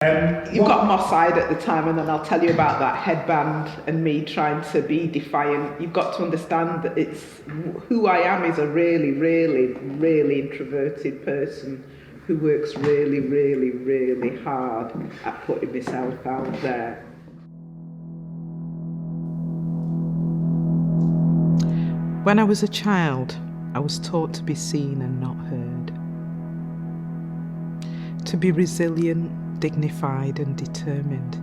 You've got Moss Eyed at the time, and then I'll tell you about that headband and me trying to be defiant. You've got to understand that it's who I am is a really, really, really introverted person who works really, really, really hard at putting myself out there. When I was a child, I was taught to be seen and not heard. To be resilient, dignified and determined.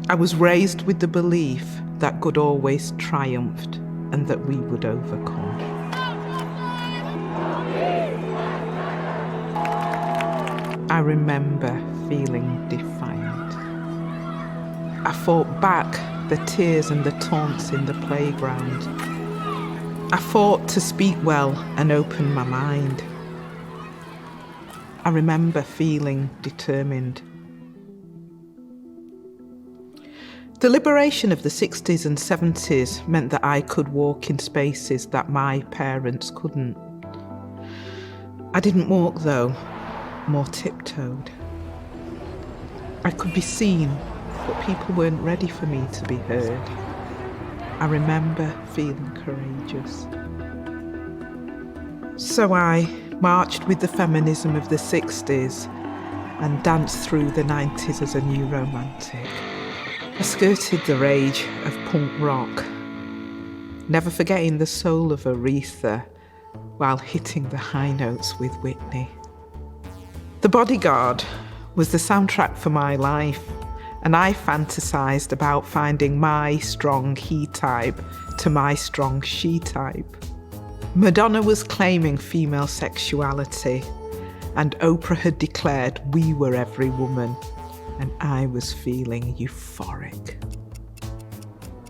I was raised with the belief that good always triumphed and that we would overcome. I remember feeling defiant. I fought back the tears and the taunts in the playground. I fought to speak well and open my mind. I remember feeling determined. The liberation of the 60s and 70s meant that I could walk in spaces that my parents couldn't. I didn't walk though, more tiptoed. I could be seen, but people weren't ready for me to be heard. I remember feeling courageous. So I marched with the feminism of the 60s and danced through the 90s as a new romantic. I skirted the rage of punk rock, never forgetting the soul of Aretha while hitting the high notes with Whitney. The Bodyguard was the soundtrack for my life, and I fantasised about finding my strong he type to my strong she type. Madonna was claiming female sexuality, and Oprah had declared we were every woman, and I was feeling euphoric.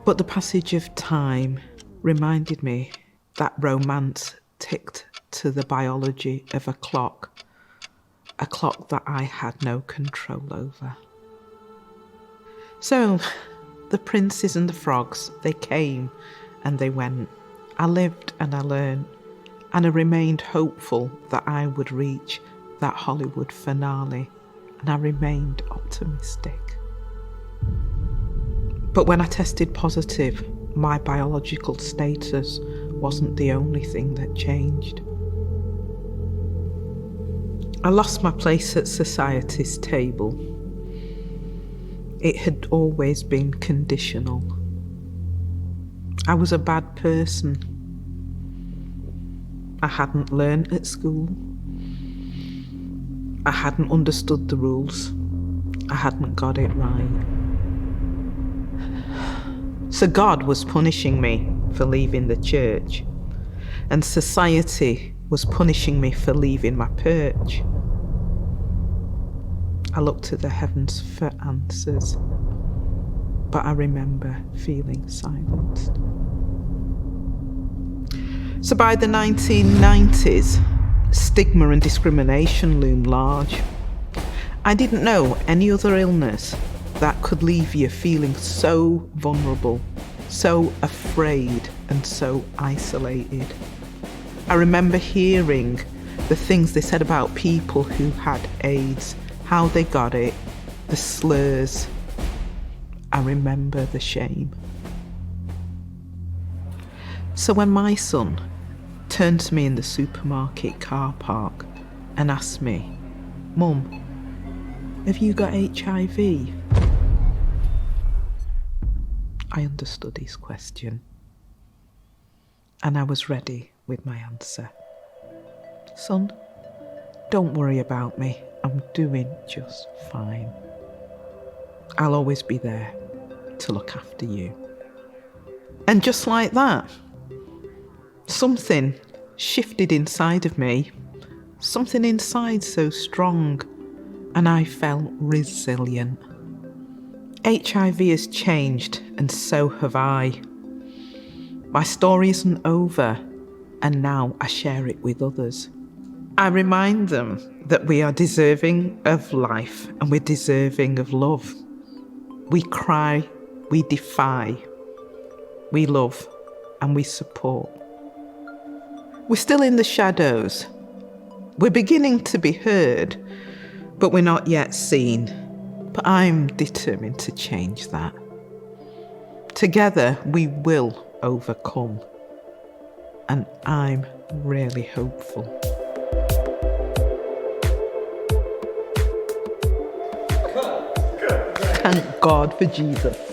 But the passage of time reminded me that romance ticked to the biology of a clock that I had no control over. So, the princes and the frogs, they came and they went. I lived and I learned, and I remained hopeful that I would reach that Hollywood finale, and I remained optimistic. But when I tested positive, my biological status wasn't the only thing that changed. I lost my place at society's table. It had always been conditional. I was a bad person. I hadn't learned at school. I hadn't understood the rules. I hadn't got it right. So God was punishing me for leaving the church, and society was punishing me for leaving my perch. I looked to the heavens for answers, but I remember feeling silenced. So by the 1990s, stigma and discrimination loomed large. I didn't know any other illness that could leave you feeling so vulnerable, so afraid, and so isolated. I remember hearing the things they said about people who had AIDS, how they got it, the slurs. I remember the shame. So when my son turned to me in the supermarket car park and asked me, "Mum, have you got HIV?" I understood his question, and I was ready with my answer. "Son, don't worry about me. I'm doing just fine. I'll always be there to look after you." And just like that, something shifted inside of me, something inside so strong, and I felt resilient. HIV has changed, and so have I. My story isn't over, and now I share it with others. I remind them that we are deserving of life and we're deserving of love. We cry, we defy, we love, and we support. We're still in the shadows. We're beginning to be heard, but we're not yet seen. But I'm determined to change that. Together we will overcome. And I'm really hopeful. Thank God for Jesus.